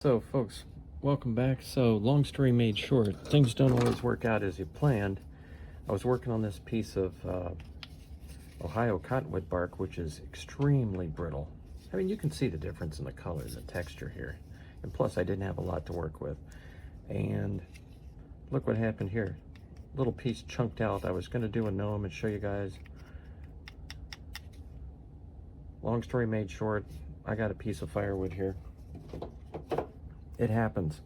So folks, welcome back. So long story made short, things don't always work out as you planned. I was working on this piece of Ohio cottonwood bark, which is extremely brittle. I mean, you can see the difference in the color and the texture here. And plus, I didn't have a lot to work with. And look what happened here. Little piece chunked out. I was going to do a gnome and show you guys. Long story made short, I got a piece of firewood here. It happens.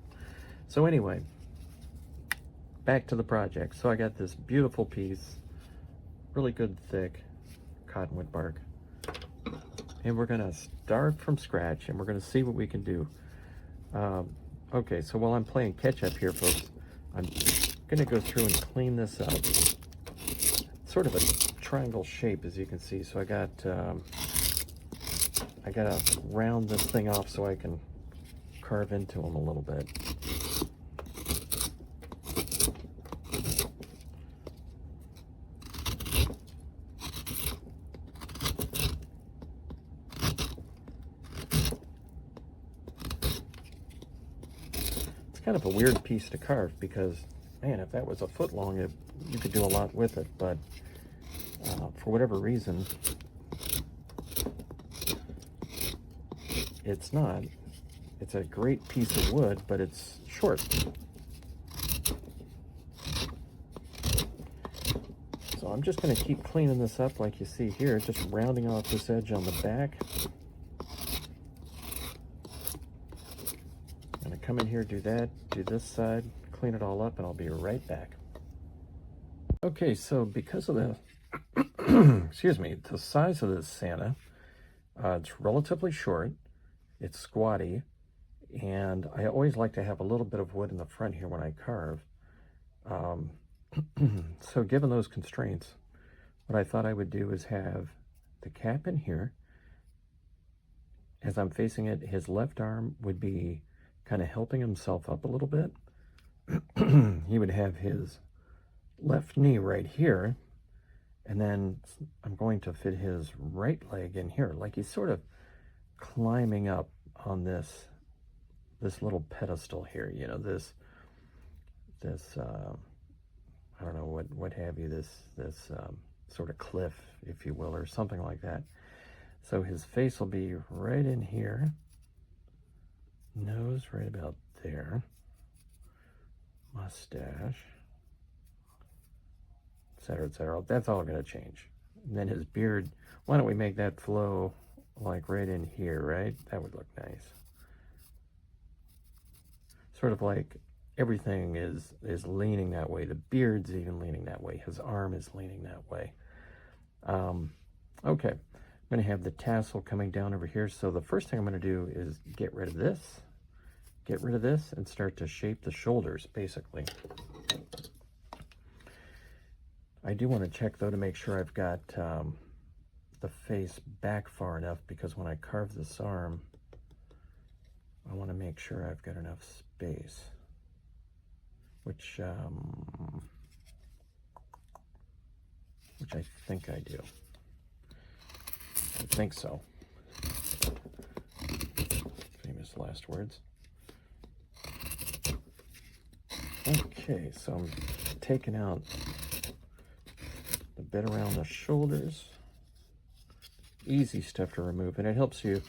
So anyway, back to the project. So I got this beautiful piece, really good thick cottonwood bark. And we're gonna start from scratch and we're gonna see what we can do. Okay, so while I'm playing catch up here, folks, I'm gonna go through and clean this up. It's sort of a triangle shape, as you can see. So I gotta round this thing off so I can carve into them a little bit. It's kind of a weird piece to carve because, man, if that was a foot long, you could do a lot with it, but for whatever reason, it's not. It's a great piece of wood, but it's short. So I'm just going to keep cleaning this up like you see here, just rounding off this edge on the back. I'm going to come in here, do that, do this side, clean it all up, and I'll be right back. Okay, so because of the, excuse me, the size of this Santa, it's relatively short, it's squatty, and I always like to have a little bit of wood in the front here when I carve. So given those constraints, what I thought I would do is have the cap in here. As I'm facing it, his left arm would be kind of helping himself up a little bit. He would have his left knee right here, and then I'm going to fit his right leg in here, like he's sort of climbing up on this little pedestal here, you know, this I don't know what have you, this sort of cliff, if you will, or something like that. So his face will be right in here, nose right about there, mustache, etc., etc. That's all going to change. And then his beard, why don't we make that flow like right in here, right? That would look nice. Sort of like everything is leaning that way. The beard's even leaning that way. His arm is leaning that way. Okay, I'm going to have the tassel coming down over here. So the first thing I'm going to do is get rid of this, and start to shape the shoulders, basically. I do want to check, though, to make sure I've got the face back far enough, because when I carve this arm, I want to make sure I've got enough space, which I think I do. I think so. Famous last words. Okay, so I'm taking out the bit around the shoulders. Easy stuff to remove, and it helps you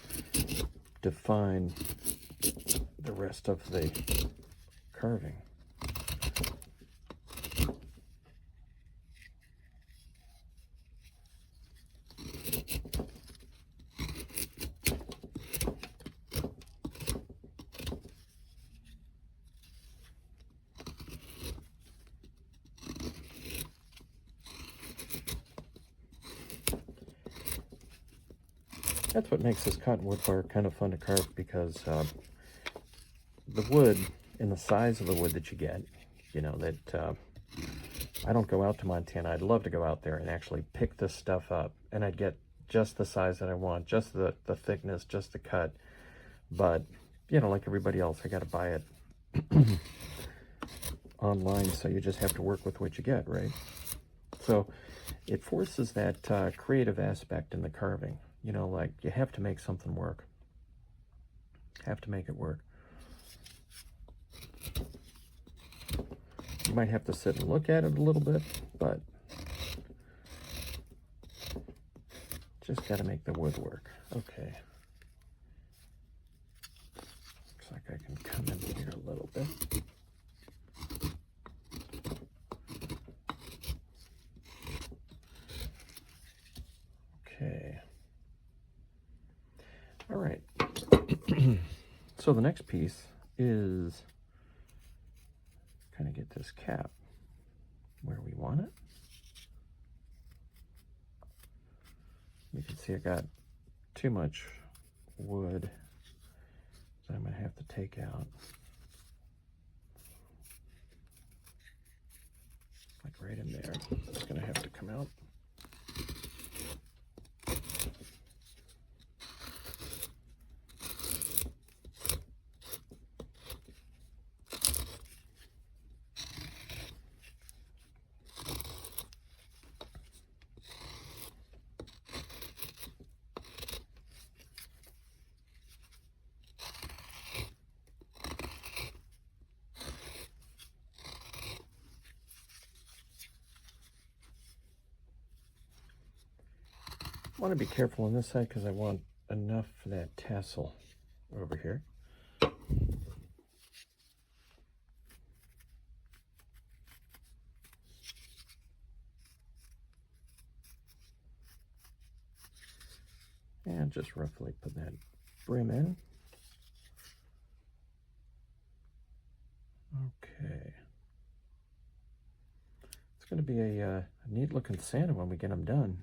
define the rest of the carving. That's what makes this cottonwood bark kind of fun to carve, because the wood and the size of the wood that you get, you know, that I don't go out to Montana. I'd love to go out there and actually pick this stuff up, and I'd get just the size that I want, just the thickness, just the cut. But, you know, like everybody else, I got to buy it online, so you just have to work with what you get, right? So it forces that creative aspect in the carving. You know, like, you have to make something work. Have to make it work. might have to sit and look at it a little bit, but just got to make the wood work. Okay. Looks like I can come in here a little bit. Okay. All right. So the next piece is kind of get this cap where we want it. You can see I got too much wood that I'm going to have to take out. Like right in there. It's going to have to come out. I want to be careful on this side because I want enough for that tassel over here. And just roughly put that brim in. Okay. It's going to be a neat looking Santa when we get them done.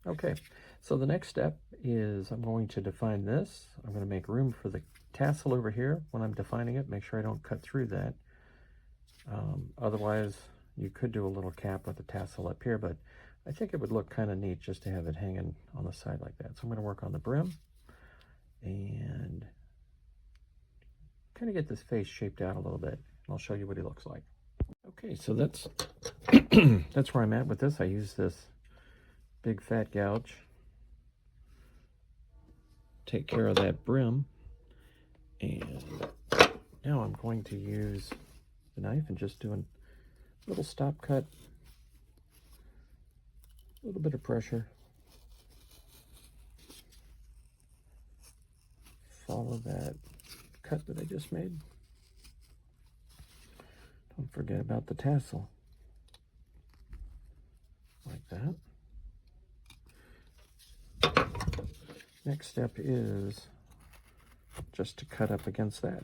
Okay, so the next step is I'm going to define this. I'm going to make room for the tassel over here when I'm defining it. Make sure I don't cut through that. Otherwise, you could do a little cap with the tassel up here, but I think it would look kind of neat just to have it hanging on the side like that. So I'm going to work on the brim and kind of get this face shaped out a little bit. And I'll show you what he looks like. Okay, so that's that's where I'm at with this. I use this big fat gouge, take care of that brim, and now I'm going to use the knife and just do a little stop cut, a little bit of pressure, follow that cut that I just made. Don't forget about the tassel, like that. Next step is just to cut up against that.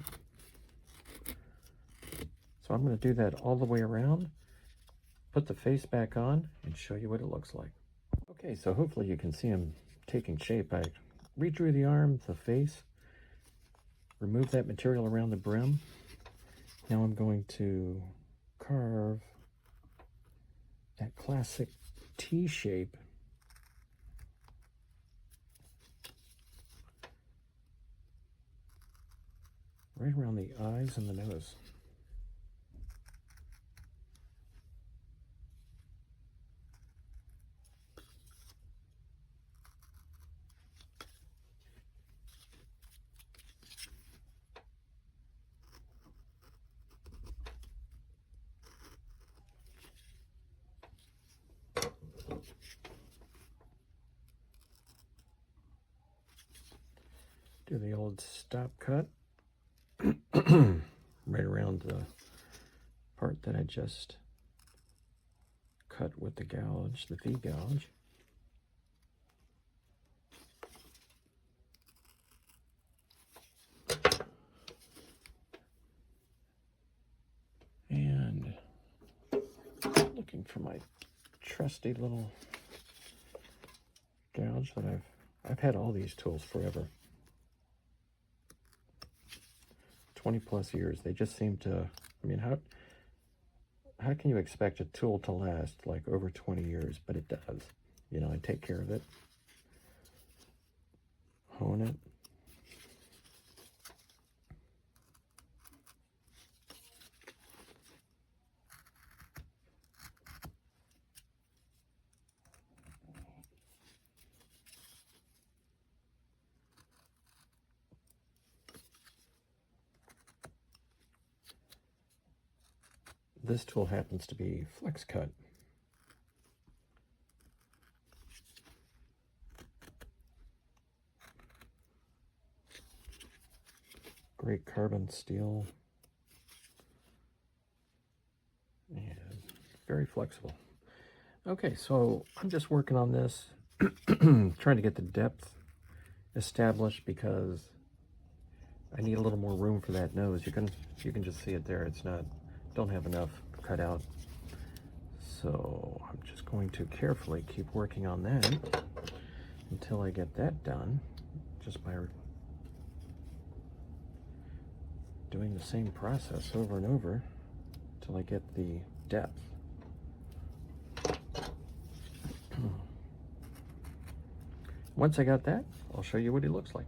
So I'm going to do that all the way around, put the face back on, and show you what it looks like. Okay, so hopefully you can see him taking shape. I redrew the arm, the face, remove that material around the brim. Now I'm going to carve that classic T shape right around the eyes and the nose. Do the old stop cut right around the part that I just cut with the gouge, the V gouge. And looking for my trusty little gouge that I've had all these tools forever. 20 plus years. They just seem to, I mean, how can you expect a tool to last like over 20 years? But it does. You know, I take care of it, hone it. This tool happens to be Flex Cut. Great carbon steel and very flexible. Okay, so I'm just working on this, trying to get the depth established because I need a little more room for that nose. You can just see it there. It's not, don't have enough cut out. So I'm just going to carefully keep working on that until I get that done, just by doing the same process over and over until I get the depth. Once I got that, I'll show you what he looks like.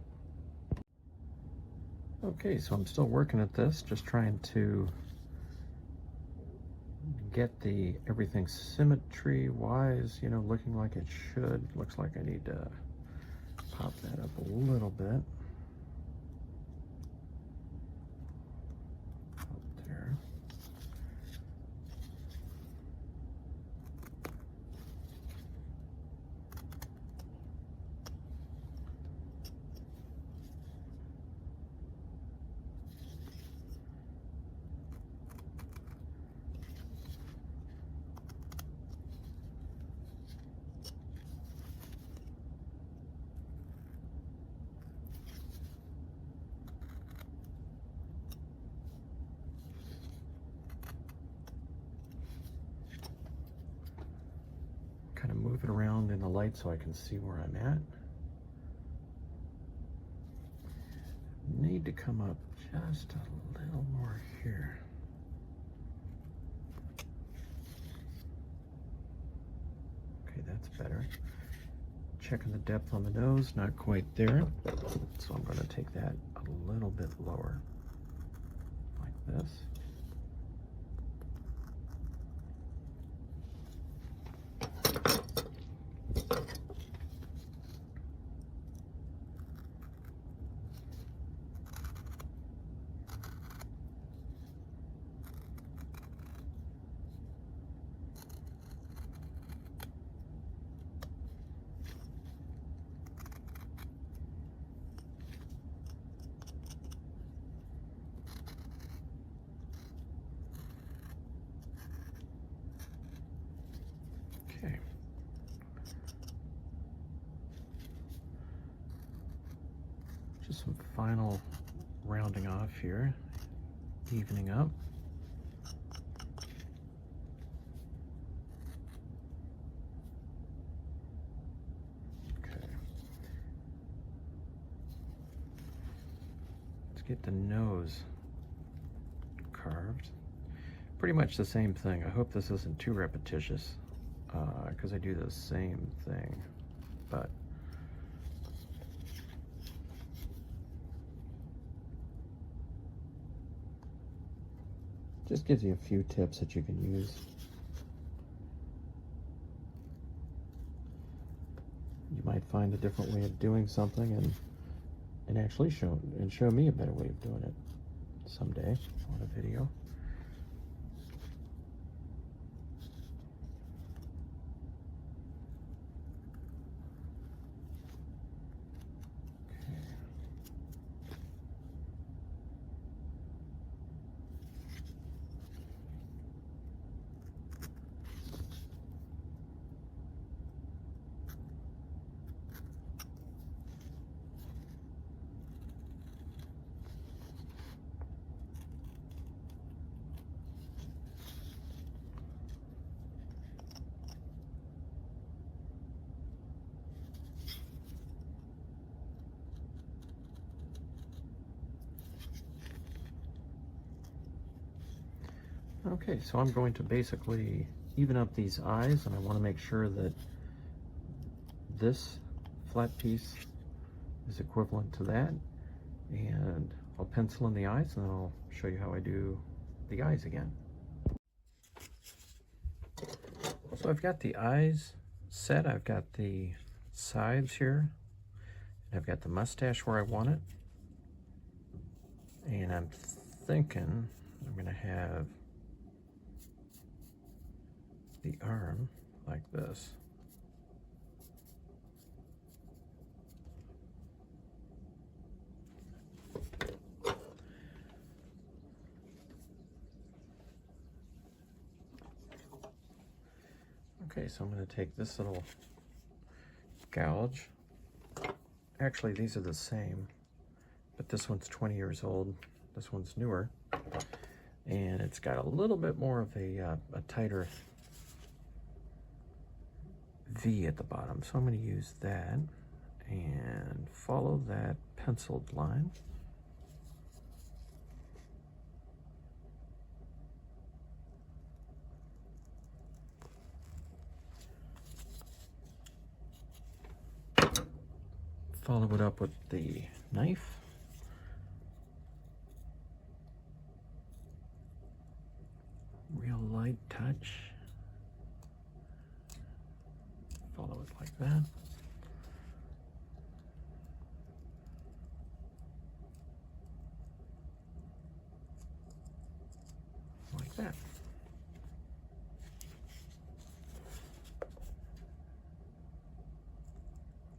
Okay, so I'm still working at this, just trying to get everything symmetry wise, you know, looking like it should. Looks like I need to pop that up a little bit. Up there. Kind of move it around in the light so I can see where I'm at. Need to come up just a little more here. Okay, that's better. Checking the depth on the nose, not quite there. So I'm going to take that a little bit lower, like this. Okay. Just some final rounding off here, evening up. Okay. Let's get the nose carved. Pretty much the same thing. I hope this isn't too repetitious, because I do the same thing, but just gives you a few tips that you can use. You might find a different way of doing something and actually show me a better way of doing it someday on a video. Okay, so I'm going to basically even up these eyes, and I want to make sure that this flat piece is equivalent to that. And I'll pencil in the eyes, and then I'll show you how I do the eyes again. So I've got the eyes set, I've got the sides here, and I've got the mustache where I want it. And I'm thinking I'm going to have the arm like this. Okay, so I'm going to take this little gouge. Actually, these are the same, but this one's 20 years old. This one's newer, and it's got a little bit more of a tighter V at the bottom. So I'm going to use that and follow that penciled line. Follow it up with the knife. Real light touch. Follow it like that. Like that.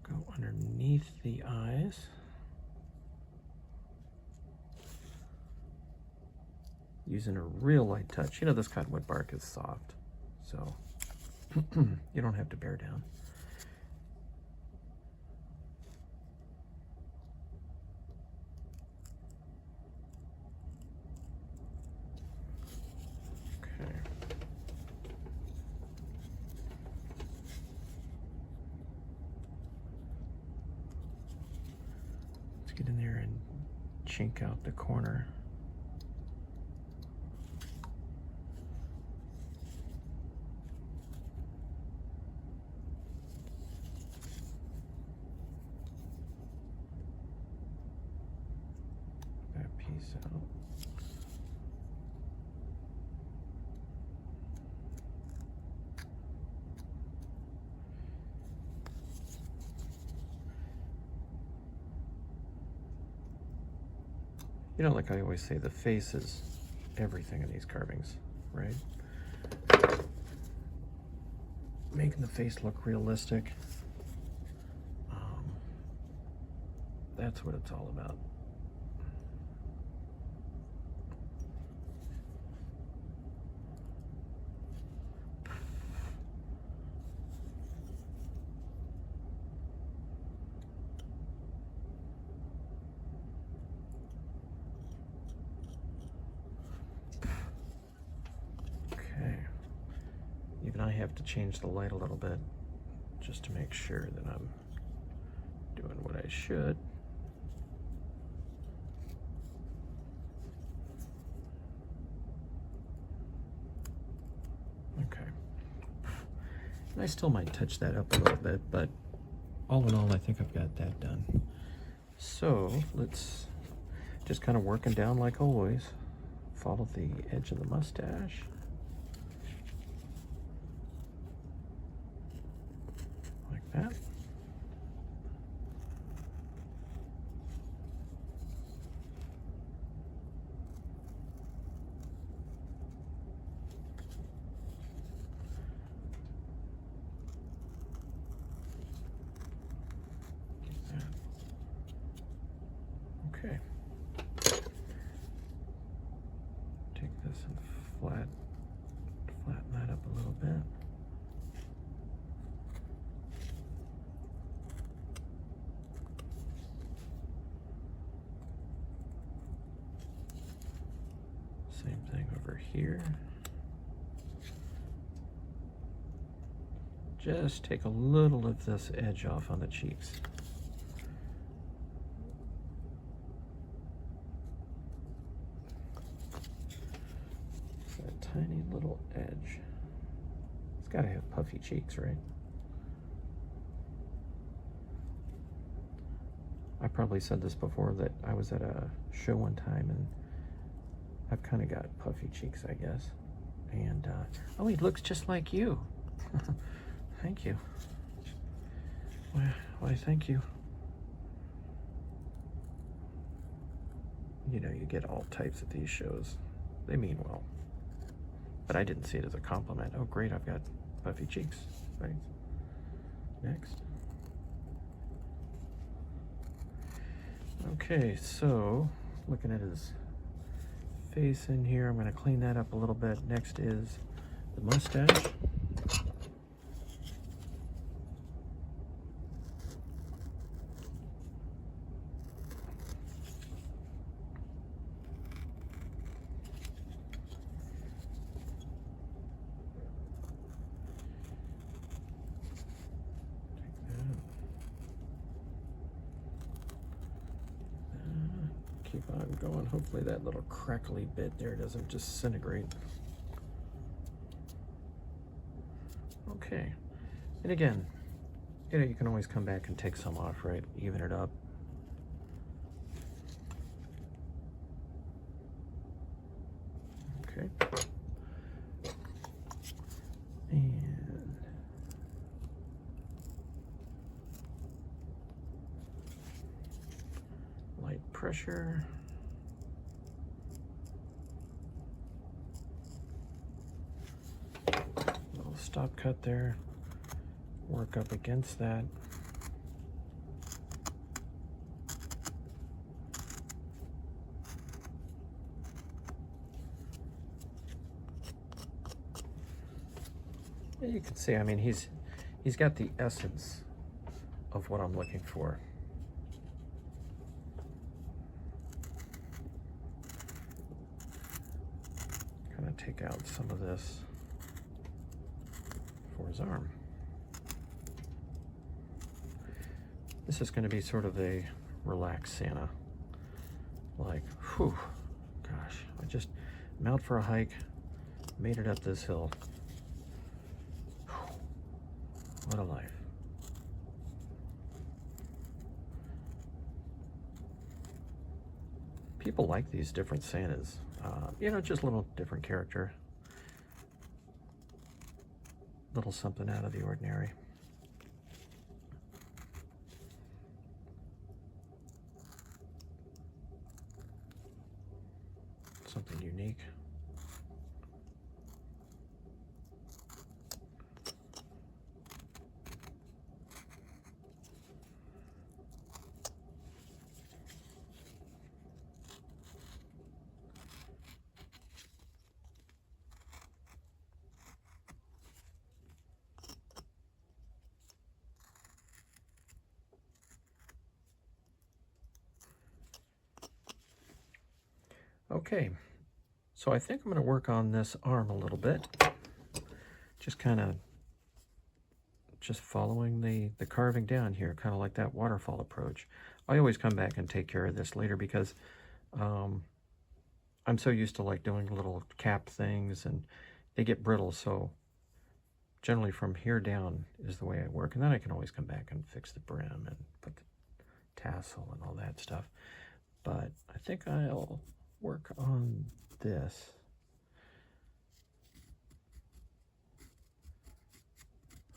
Go underneath the eyes. Using a real light touch. You know, this cottonwood bark is soft, so you don't have to bear down. Okay. Let's get in there and chink out the corner. Piece out. You know, like I always say, the face is everything in these carvings, right? Making the face look realistic. That's what it's all about. Even I have to change the light a little bit just to make sure that I'm doing what I should. Okay. And I still might touch that up a little bit, but all in all, I think I've got that done. So let's just kind of working down like always. Follow the edge of the mustache. Like that. Okay. Take this and flatten that up a little bit. Same thing over here. Just take a little of this edge off on the cheeks. That tiny little edge. It's got to have puffy cheeks, right? I probably said this before, that I was at a show one time and I've kind of got puffy cheeks, I guess. And, oh, he looks just like you. Thank you. Why, thank you. You know, you get all types at these shows. They mean well. but I didn't see it as a compliment. Oh, great, I've got puffy cheeks. Right. Next. Okay, so looking at his face in here, I'm going to clean that up a little bit. Next is the mustache. Keep on going. Hopefully that little crackly bit there doesn't disintegrate. Okay. And again, you know, you can always come back and take some off, right? Even it up. Okay. And light pressure. Little stop cut there. Work up against that. You can see, I mean, he's got the essence of what I'm looking for. Kind of take out some of this for his arm. This is going to be sort of a relaxed Santa. Like, whew, gosh, I just I'm out for a hike, made it up this hill. What a life. People like these different Santas. You know, just a little different character. Little something out of the ordinary. Something unique. Okay, so I think I'm going to work on this arm a little bit. Just kind of just following the carving down here, kind of like that waterfall approach. I always come back and take care of this later because I'm so used to like doing little cap things and they get brittle. So generally from here down is the way I work. And then I can always come back and fix the brim and put the tassel and all that stuff. But I think I'll work on this.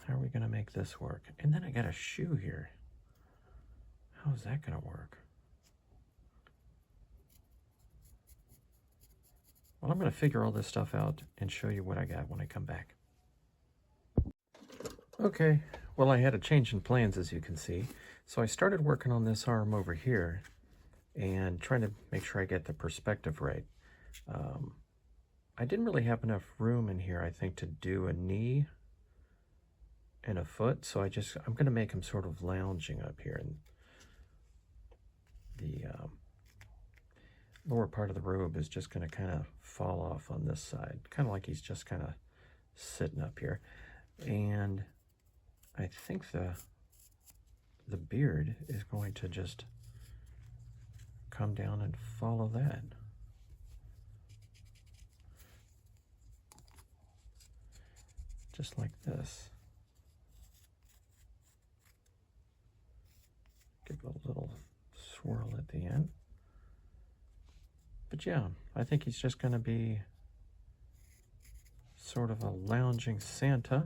How are we going to make this work? And then I got a shoe here. How is that going to work? Well, I'm going to figure all this stuff out and show you what I got when I come back. Okay, well, I had a change in plans, as you can see. So I started working on this arm over here and trying to make sure I get the perspective right. I didn't really have enough room in here, I think, to do a knee and a foot, so I'm going to make him sort of lounging up here, and the lower part of the robe is just going to kind of fall off on this side, kind of like he's just kind of sitting up here. And I think the beard is going to just come down and follow that. Just like this. Give it a little swirl at the end. But yeah, I think he's just going to be sort of a lounging Santa.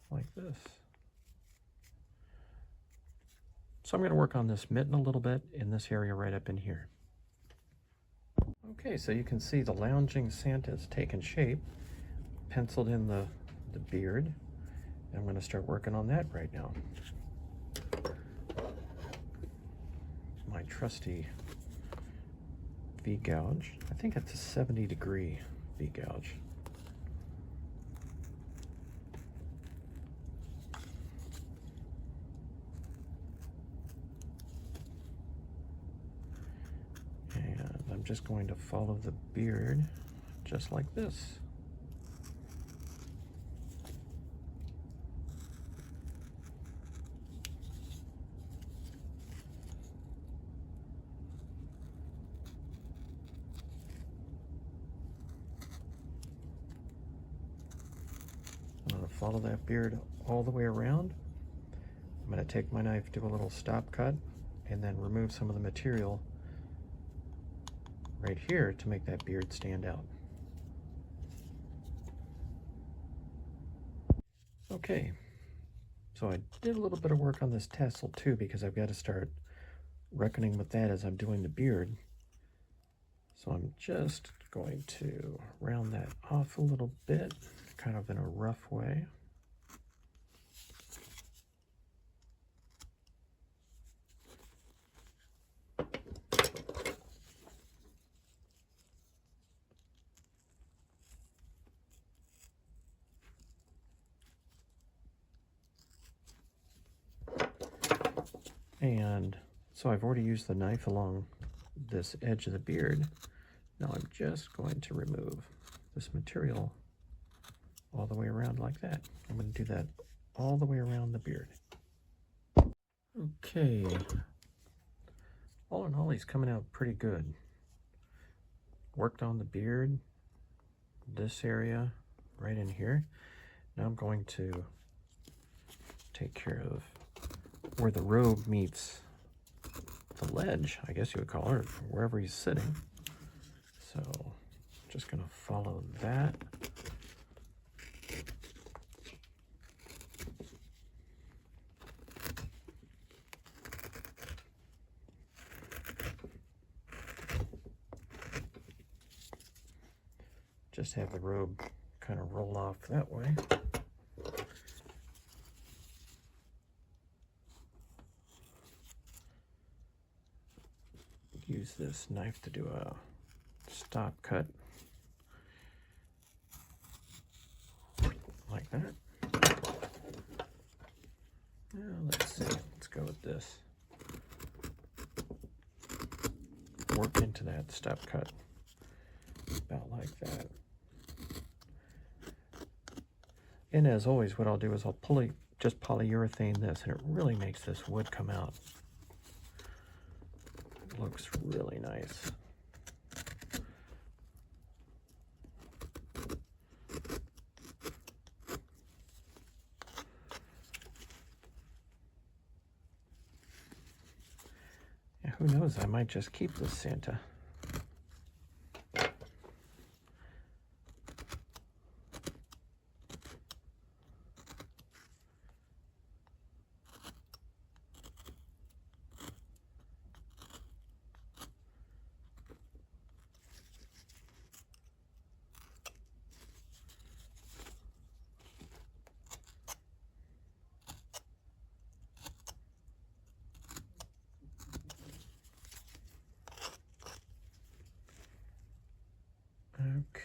Like this. So I'm going to work on this mitten a little bit in this area right up in here. Okay, so you can see the lounging Santa has taken shape, penciled in the beard, and I'm going to start working on that right now. My trusty V-gouge. I think it's a 70-degree V-gouge. And I'm just going to follow the beard just like this. I'm going to follow that beard all the way around. I'm going to take my knife, do a little stop cut, and then remove some of the material right here to make that beard stand out. Okay, so I did a little bit of work on this tassel too, because I've got to start reckoning with that as I'm doing the beard. So I'm just going to round that off a little bit, kind of in a rough way. And so I've already used the knife along this edge of the beard. Now I'm just going to remove this material all the way around like that. I'm going to do that all the way around the beard. Okay. All in all, he's coming out pretty good. Worked on the beard, this area, right in here. Now I'm going to take care of where the robe meets the ledge, I guess you would call it, wherever he's sitting. So I'm just going to follow that. Just have the robe kind of roll off that way. Use this knife to do a stop cut like that. Now let's see, let's go with this. Work into that stop cut about like that. And as always, what I'll do is I'll just polyurethane this, and it really makes this wood come out. It looks really nice. Yeah, who knows, I might just keep this Santa.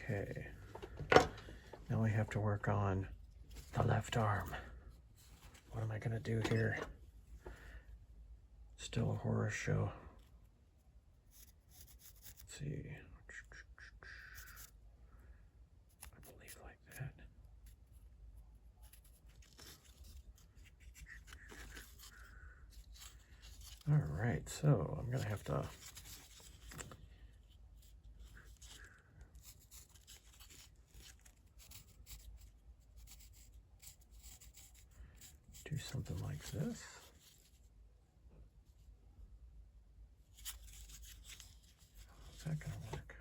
Okay, now we have to work on the left arm. What am I gonna do here? Still a horror show. Let's see. I believe like that. All right, so I'm gonna have to do something like this. How's that gonna work?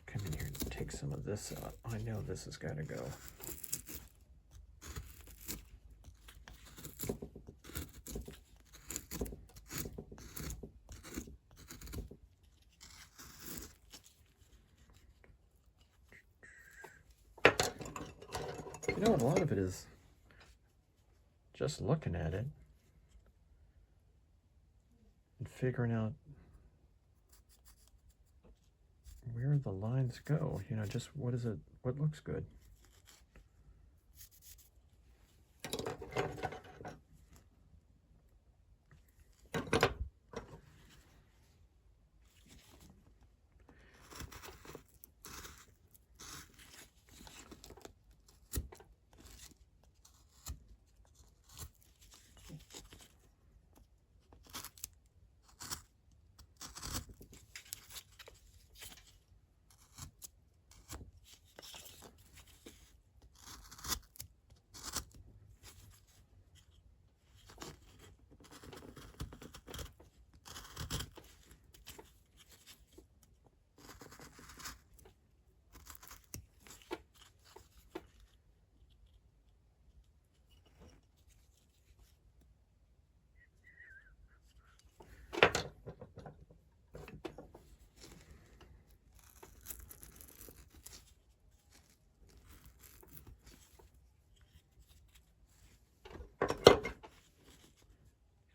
Come in here and take some of this out. I know this has got to go. You know, a lot of it is just looking at it and figuring out where the lines go. You know, just what looks good.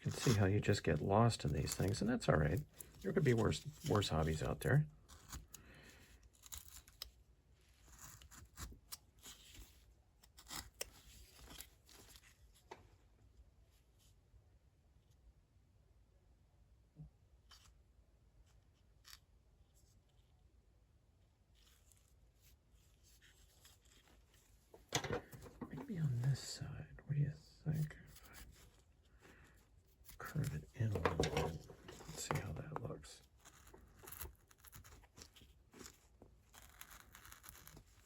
You can see how you just get lost in these things, and that's all right. There could be worse hobbies out there. Maybe on this side. What do you think? Curve it in a little bit. Let's see how that looks.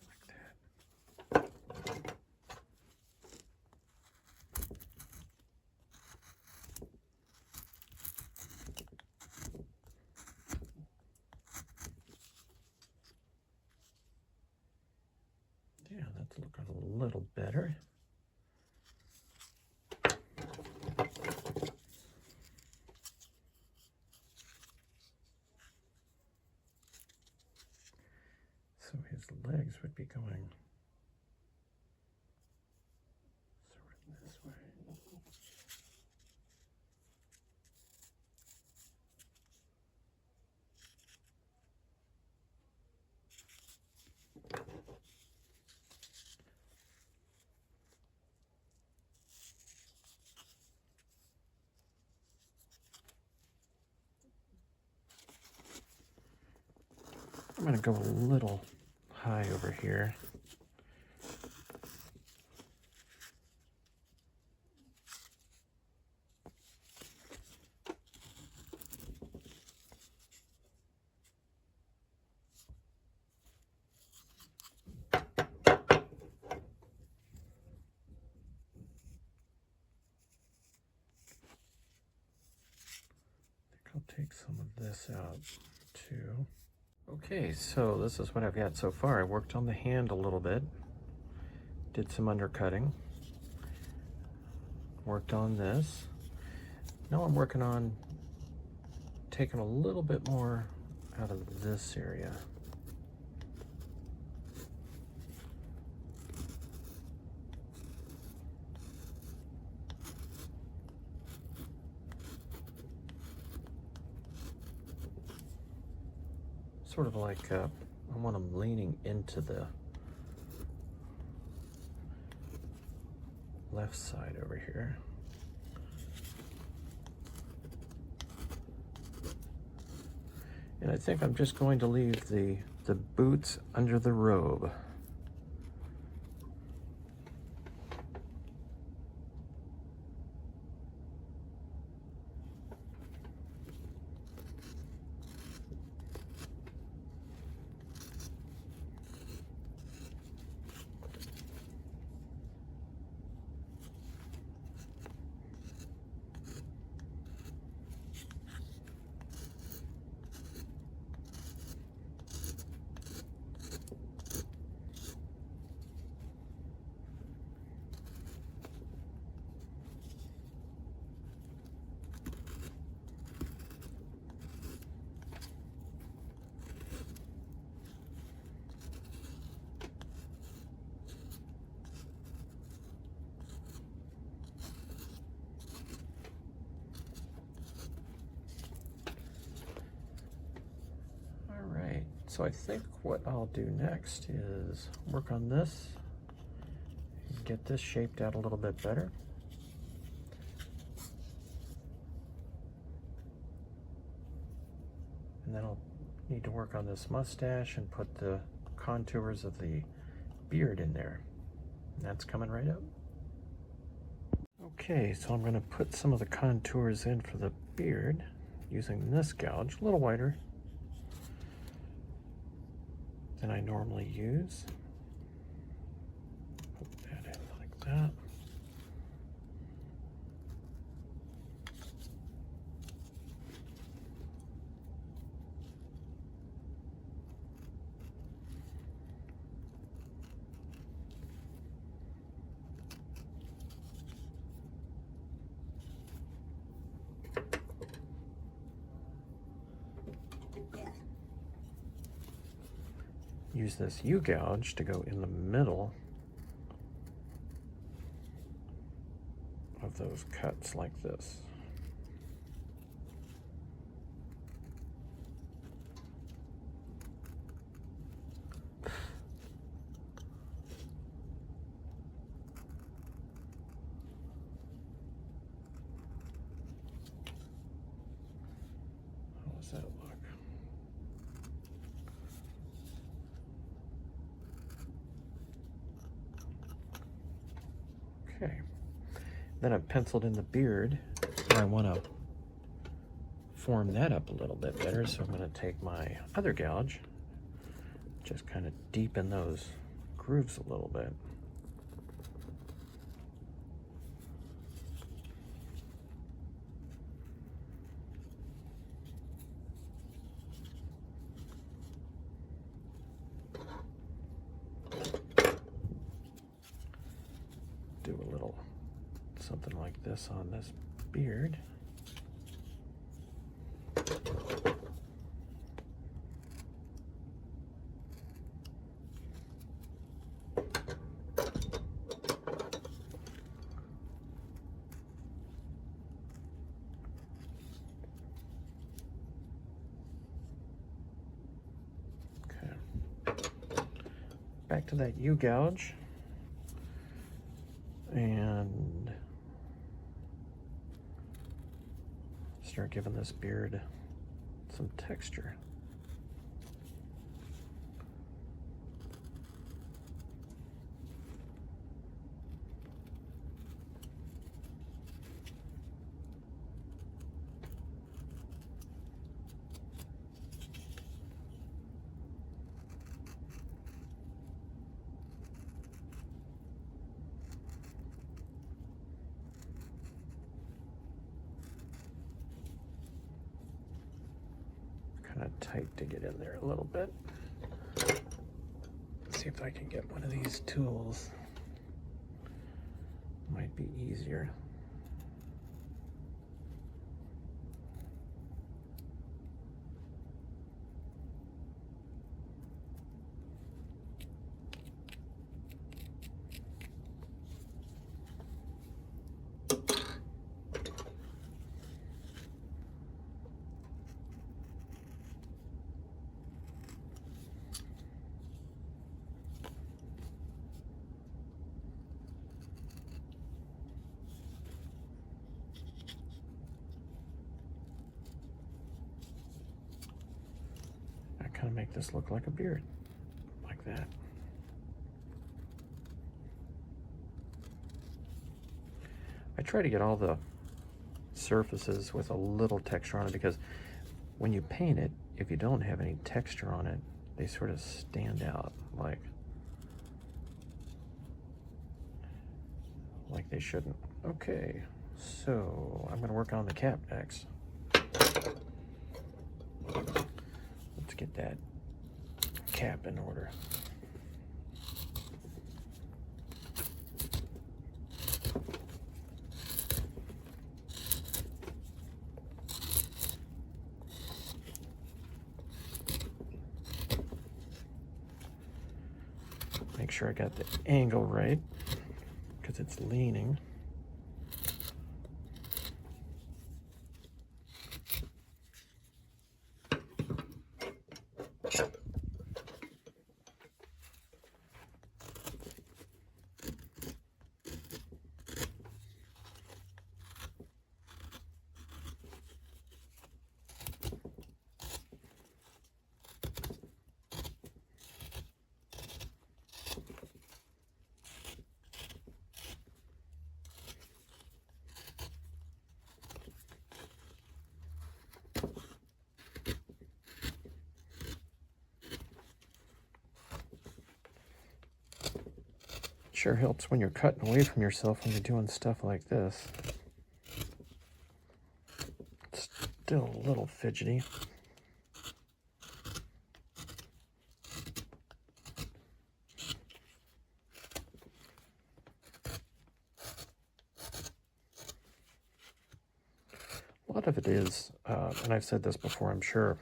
Like that. Yeah, that's looking a little better. So his legs would be going sort of this way. I'm going to go a little high over here. I'll take some of this out too. Okay, so this is what I've got so far. I worked on the hand a little bit, did some undercutting, worked on this. Now I'm working on taking a little bit more out of this area. Sort of like I want them leaning into the left side over here. And I think I'm just going to leave the boots under the robe. So I think what I'll do next is work on this, get this shaped out a little bit better. And then I'll need to work on this mustache and put the contours of the beard in there. And that's coming right up. Okay, so I'm going to put some of the contours in for the beard using this gouge, a little wider than I normally use. Put that in like that. Use this U-gouge to go in the middle of those cuts like this. How does that look? Okay, then I've penciled in the beard, and I want to form that up a little bit better, so I'm going to take my other gouge, just kind of deepen those grooves a little bit. Do a little something like this on this beard. Okay. Back to that U-gouge. And start giving this beard some texture. Kind of tight to get in there a little bit. Let's see if I can get one of these tools. Might be easier. Kind of make this look like a beard, like that. I try to get all the surfaces with a little texture on it, because when you paint it, if you don't have any texture on it, they sort of stand out like they shouldn't. Okay, so I'm going to work on the cap next. Let's get that cap in order. Make sure I got the angle right, because it's leaning. Sure helps when you're cutting away from yourself when you're doing stuff like this. It's still a little fidgety. A lot of it is, and I've said this before, I'm sure,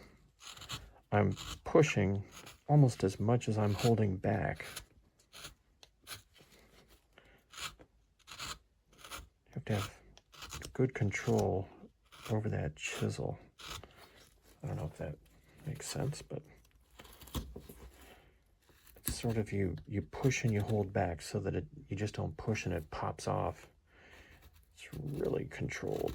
I'm pushing almost as much as I'm holding back. You have to have good control over that chisel. I don't know if that makes sense, but it's sort of you push and you hold back so that you just don't push and it pops off. It's really controlled.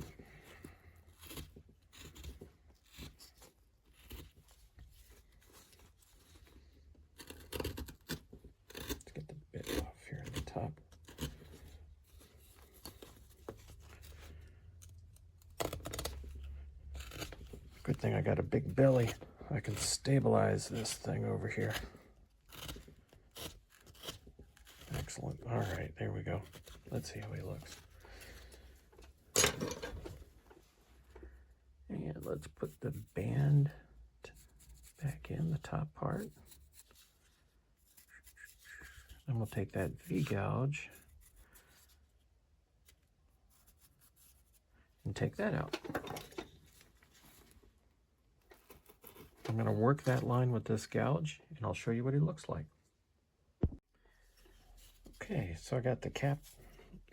Let's get the bit off here at the top. Good thing I got a big belly. I can stabilize this thing over here. Excellent. All right, there we go. Let's see how he looks. And let's put the band back in the top part. And we'll take that V-gouge and take that out. I'm going to work that line with this gouge, and I'll show you what he looks like. Okay, so I got the cap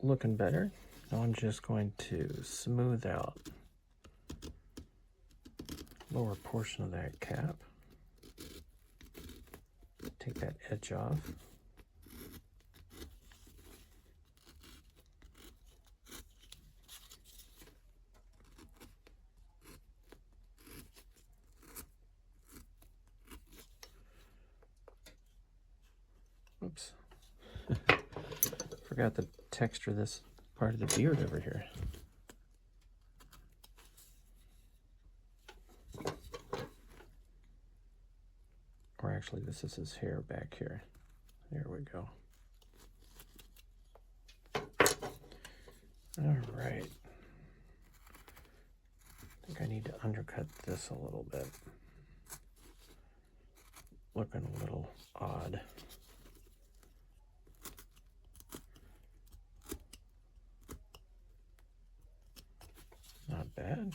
looking better. Now I'm just going to smooth out lower portion of that cap. Take that edge off. Oops. Forgot to texture this part of the beard over here. Or actually, this is his hair back here. There we go. All right. I think I need to undercut this a little bit. Looking a little odd. Not bad.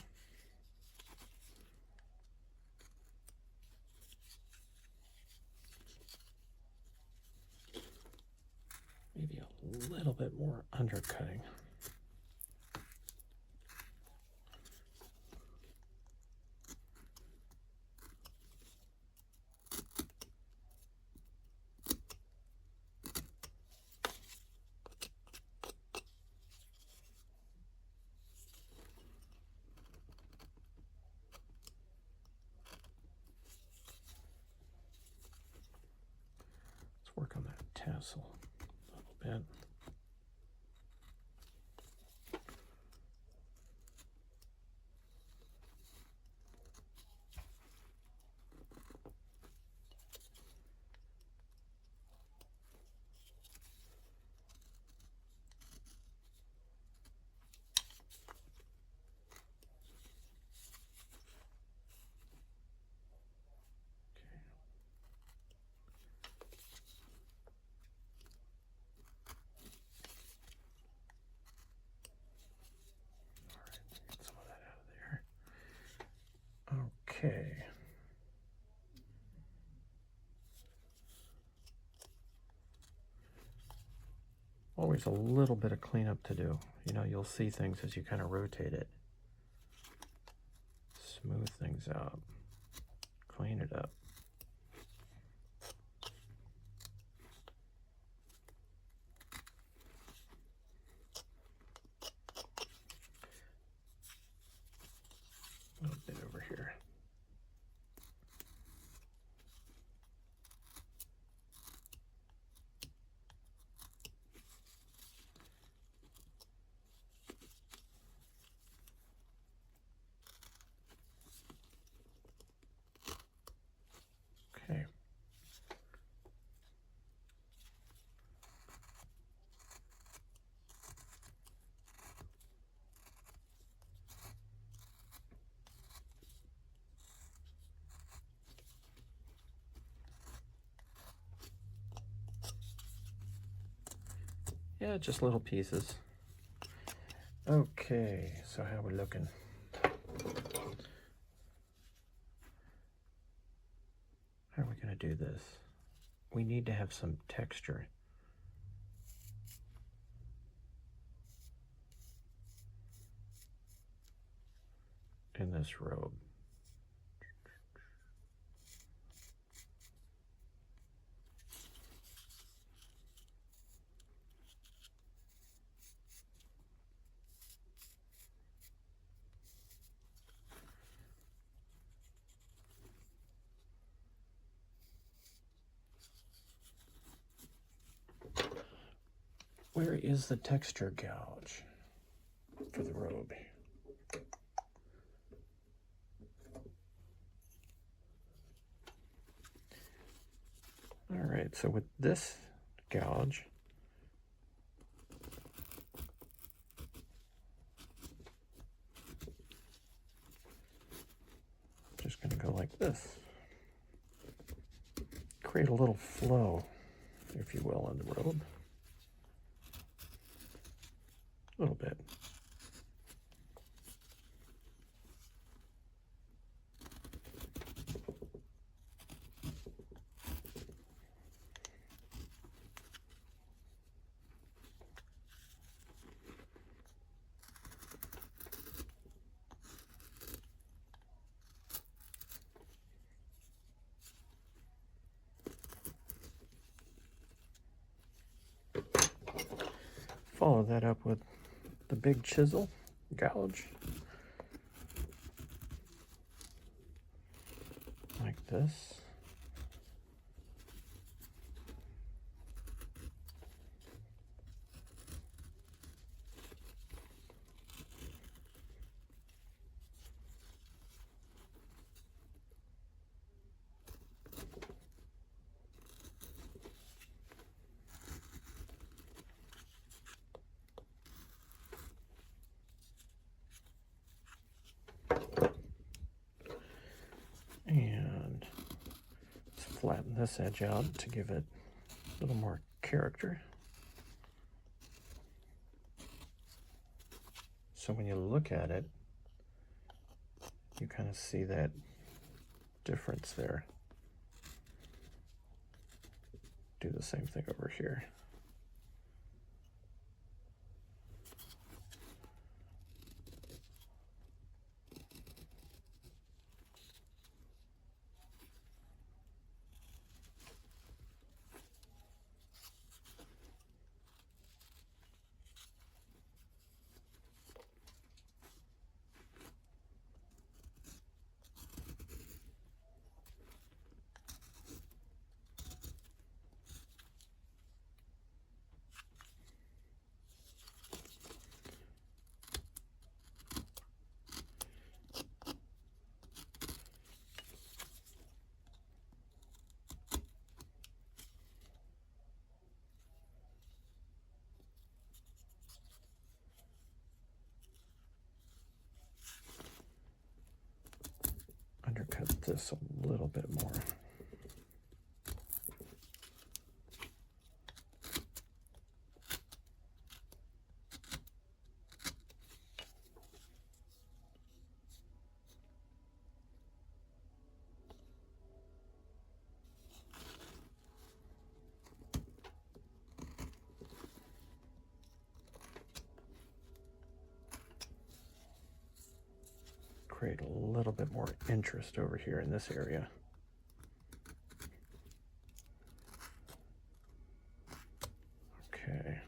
Maybe a little bit more undercutting. Work on that tassel a little bit. Okay. Always a little bit of cleanup to do. You know, you'll see things as you kind of rotate it. Smooth things out. Clean it up. A little bit over here. Yeah, just little pieces. Okay, so how we looking? How are we going to do this? We need to have some texture. In this robe. Where is the texture gouge for the robe? All right, so with this gouge, just going to go like this. Create a little flow, if you will, in the robe. A little bit. Follow that up with the big chisel gouge. Like this. And let's flatten this edge out to give it a little more character. So when you look at it, you kind of see that difference there. Do the same thing over here. Undercut this a little bit more. Create a little bit more interest over here in this area. Okay.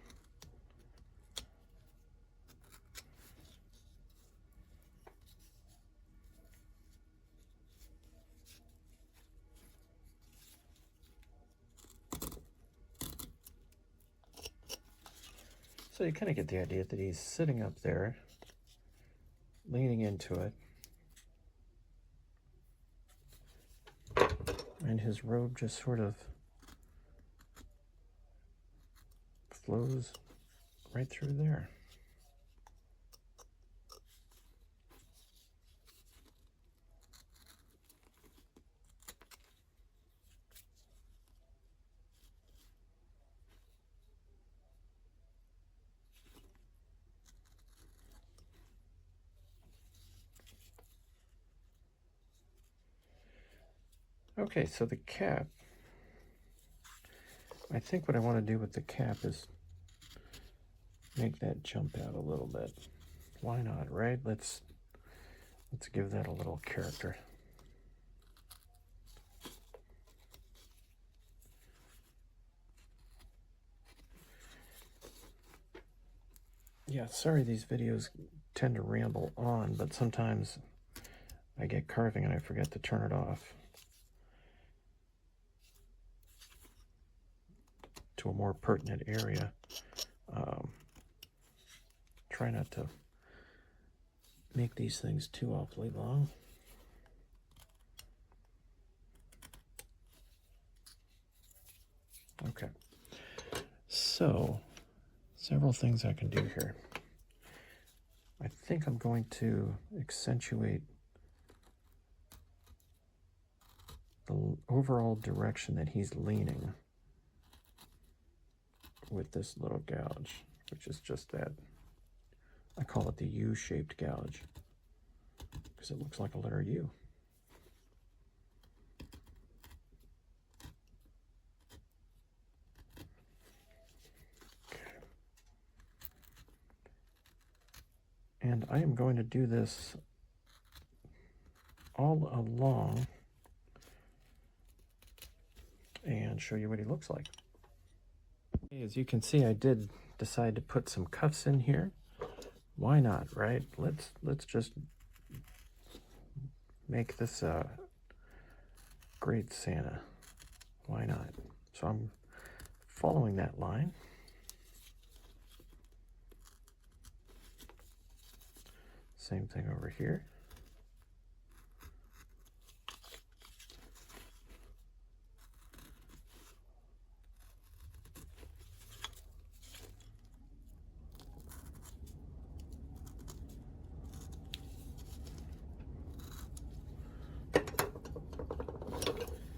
So you kind of get the idea that he's sitting up there, leaning into it, and his robe just sort of flows right through there. Okay, so the cap, I think what I want to do with the cap is make that jump out a little bit. Why not, right? Let's give that a little character. Yeah, sorry these videos tend to ramble on, but sometimes I get carving and I forget to turn it off to a more pertinent area. Try not to make these things too awfully long. Okay, so several things I can do here. I think I'm going to accentuate the overall direction that he's leaning with this little gouge, which is just that. I call it the U-shaped gouge because it looks like a letter U. And I am going to do this all along and show you what he looks like. As you can see, I did decide to put some cuffs in here. Why not, right? Let's just make this a great Santa. Why not? So I'm following that line. Same thing over here.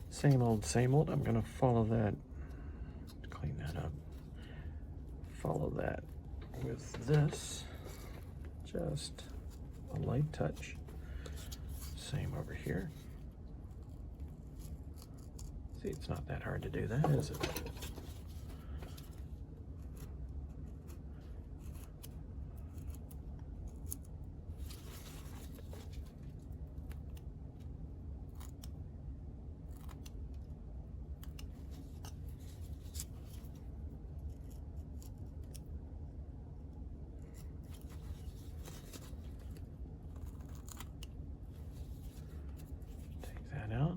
Same old, same old. I'm gonna follow that, clean that up. Follow that with this, just a light touch. Same over here. See, it's not that hard to do that, is it? Out,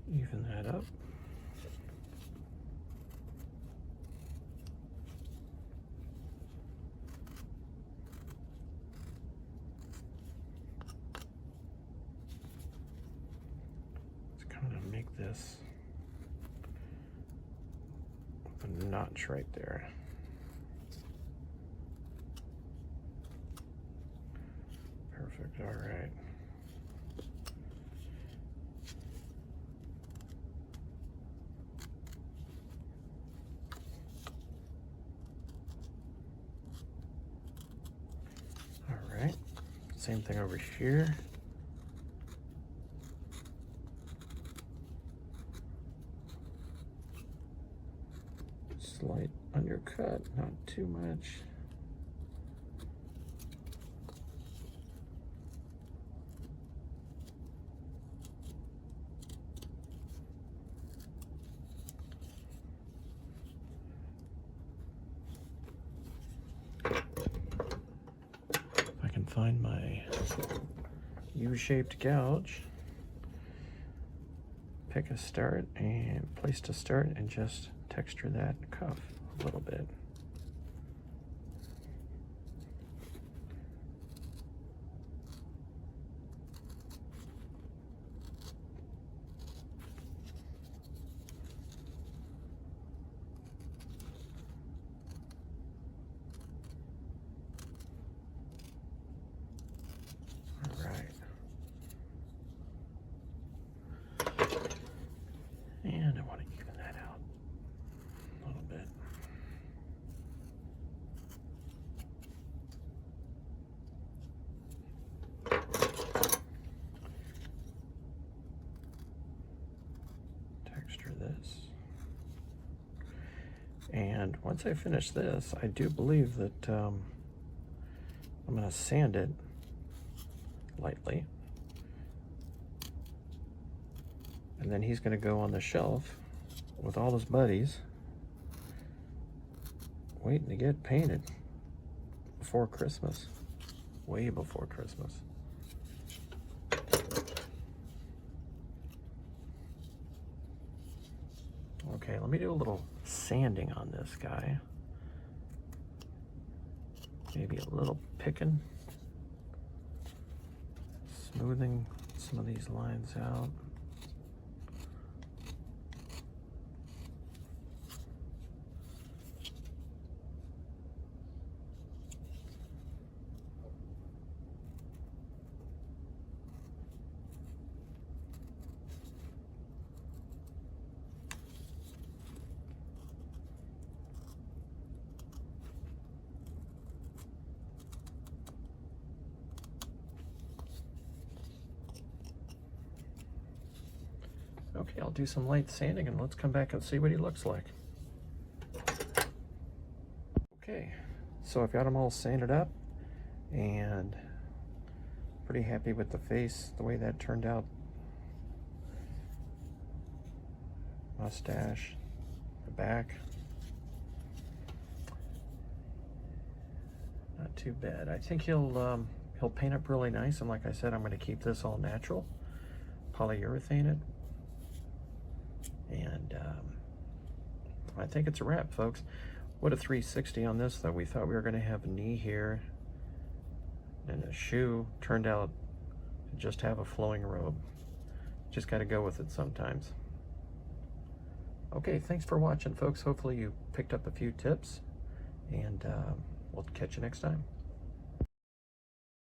even that up. Let's kind of make this with a notch right there. Perfect, all right. Same thing over here. Slight undercut, not too much. Find my U-shaped gouge, pick a start and place to start, and just texture that cuff a little bit. And I want to even that out a little bit. plaster this. And once I finish this, I do believe that I'm going to sand it lightly. And then he's going to go on the shelf with all his buddies, waiting to get painted before Christmas, way before Christmas. Okay, let me do a little sanding on this guy. Maybe a little picking, smoothing some of these lines out. Okay, I'll do some light sanding and let's come back and see what he looks like. Okay, so I've got him all sanded up and pretty happy with the face, the way that turned out. Mustache, the back. Not too bad. I think he'll paint up really nice, and like I said, I'm going to keep this all natural, polyurethane it. And I think it's a wrap, folks. What a 360 on this, though. We thought we were going to have a knee here and a shoe. Turned out to just have a flowing robe. Just got to go with it sometimes. Okay, thanks for watching, folks. Hopefully you picked up a few tips, and we'll catch you next time.